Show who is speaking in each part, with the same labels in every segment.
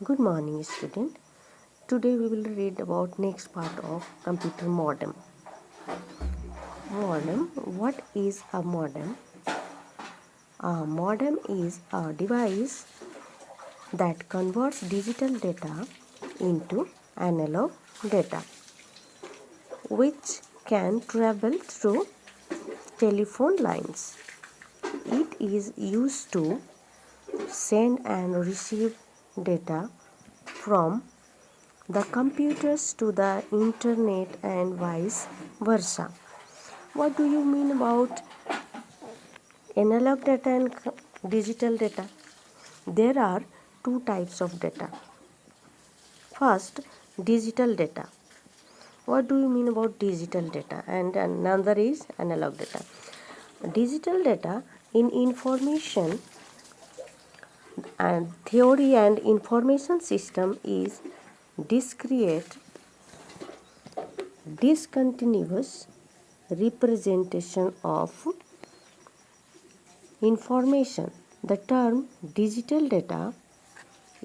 Speaker 1: Good morning, student. Today we will read about next part of computer modem. Modem. What is a modem? A modem is a device that converts digital data into analog data, which can travel through telephone lines. It is used to send and receive data from the computers to the internet and vice versa. What do you mean about analog data and digital data? There are two types of data. First, digital data. What do you mean about digital data? And another is analog data. Digital data in information and theory and information system is discrete, discontinuous representation of information. The term digital data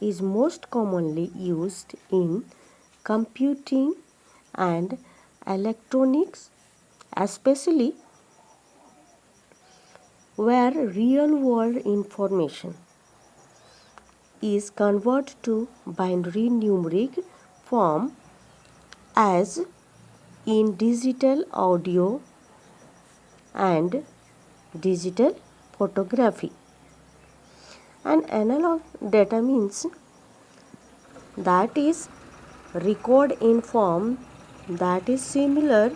Speaker 1: is most commonly used in computing and electronics, especially where real world information is converted to binary numeric form, as in digital audio and digital photography. And analog data means that is record in form that is similar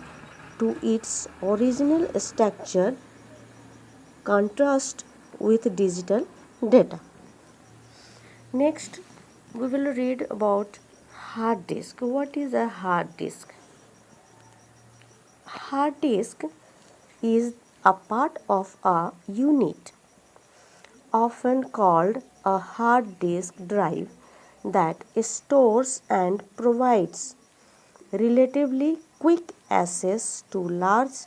Speaker 1: to its original structure, contrast with digital data. Next, we will read about hard disk. What is a hard disk? Hard disk is a part of a unit, often called a hard disk drive, that stores and provides relatively quick access to large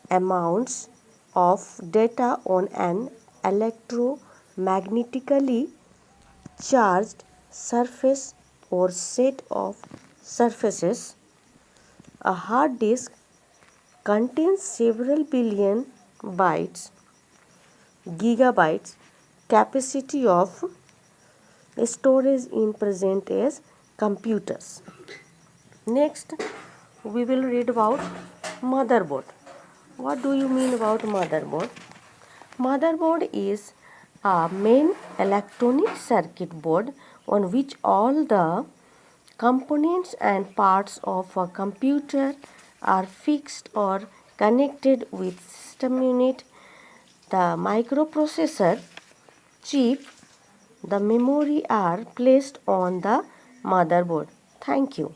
Speaker 1: amounts of data on an electromagnetically charged surface or set of surfaces. A hard disk contains several billion bytes, gigabytes capacity of storage in present as computers. Next, we will read about motherboard. What do you mean about motherboard? Motherboard is a main electronic circuit board on which all the components and parts of a computer are fixed or connected with system unit, the microprocessor chip, the memory are placed on the motherboard. Thank you.